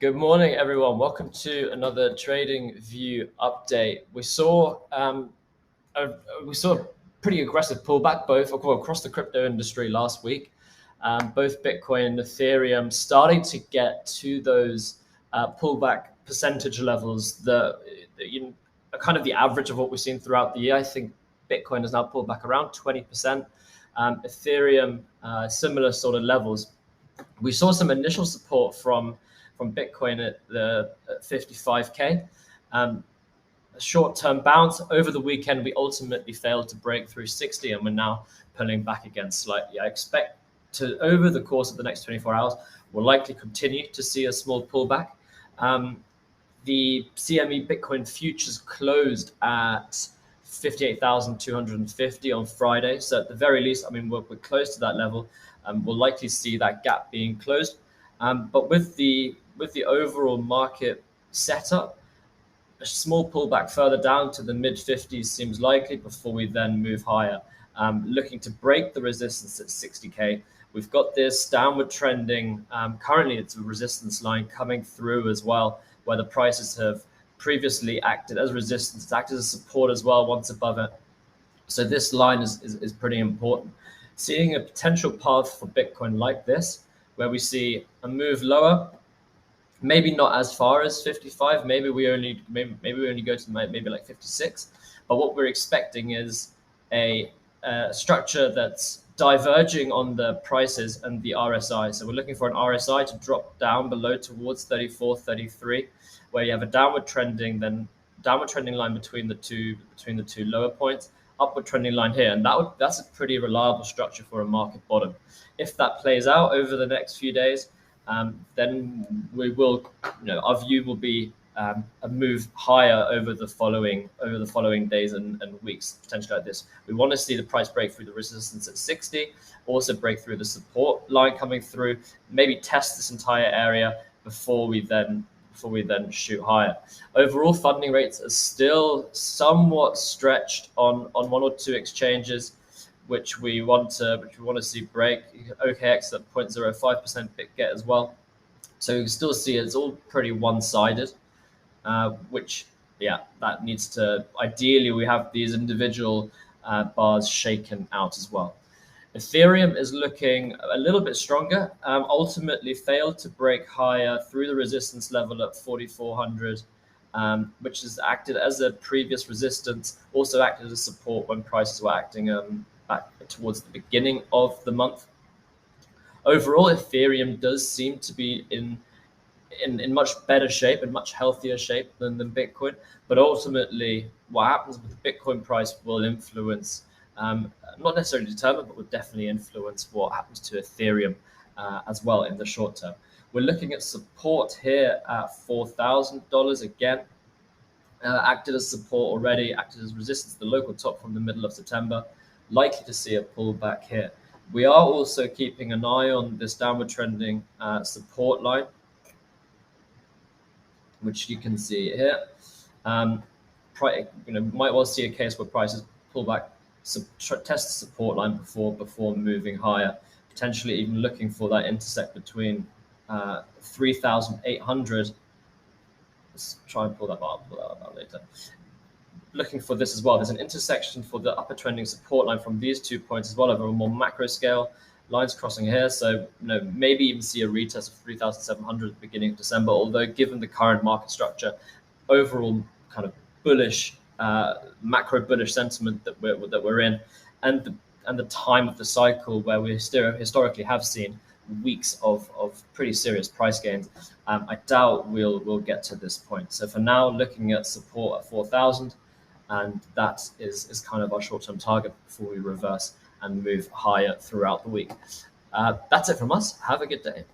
Good morning, everyone. Welcome to another Trading View update. We saw a pretty aggressive pullback both across the crypto industry last week. Both Bitcoin and Ethereum starting to get to those pullback percentage levels that are kind of the average of what we've seen throughout the year. I think Bitcoin has now pulled back around 20%. Ethereum, similar sort of levels. We saw some initial support from Bitcoin at 55K. A short-term bounce over the weekend. We ultimately failed to break through 60, and we're now pulling back again slightly. I expect to, over the course of the next 24 hours, we'll likely continue to see a small pullback. The CME Bitcoin futures closed at 58,250 on Friday. So at the very least, I mean, we're close to that level. We'll likely see that gap being closed. But with the overall market setup, a small pullback further down to the mid 50s seems likely before we then move higher. Looking to break the resistance at 60K. We've got this downward trending. Currently, it's a resistance line coming through as well, where the prices have previously acted as resistance, it's acted as support as well once above it. So this line is pretty important. Seeing a potential path for Bitcoin like this, where we see a move lower, maybe not as far as 55. Maybe we only go to maybe like 56. But what we're expecting is a structure that's diverging on the prices and the RSI. So we're looking for an RSI to drop down below towards 34, 33, where you have a downward trending line between the two lower points, upward trending line here, and that's a pretty reliable structure for a market bottom. If that plays out over the next few days, then we will, our view will be a move higher over the following days and weeks, potentially like this. We want to see the price break through the resistance at 60, also break through the support line coming through, maybe test this entire area before we then shoot higher. Overall, funding rates are still somewhat stretched on one or two exchanges, which we want to see break. OKX at 0.05% BitGet as well. So you can still see it's all pretty one-sided, which, that needs to, ideally we have these individual bars shaken out as well. Ethereum is looking a little bit stronger, ultimately failed to break higher through the resistance level at 4,400, which has acted as a previous resistance, also acted as support when prices were acting back towards the beginning of the month. Overall, Ethereum does seem to be in much better shape and much healthier shape than Bitcoin. But ultimately, what happens with the Bitcoin price will influence, not necessarily determine, but will definitely influence what happens to Ethereum as well in the short term. We're looking at support here at $4,000 again. Acted as support already, acted as resistance, the local top from the middle of September. Likely to see a pullback here. We are also keeping an eye on this downward trending support line, which you can see here. Might well see a case where prices pull back, test the support line before moving higher. Potentially even looking for that intersect between 3,800. Let's try and pull that up later. Looking for this as well. There's an intersection for the upper trending support line from these 2 points as well over a more macro scale. Lines crossing here, so maybe even see a retest of 3,700 at the beginning of December. Although given the current market structure, overall kind of bullish, macro bullish sentiment that we're in, and the time of the cycle where we historically have seen weeks of pretty serious price gains, I doubt we'll get to this point. So for now, looking at support at 4,000, and that is kind of our short-term target before we reverse and move higher throughout the week. That's it from us. Have a good day.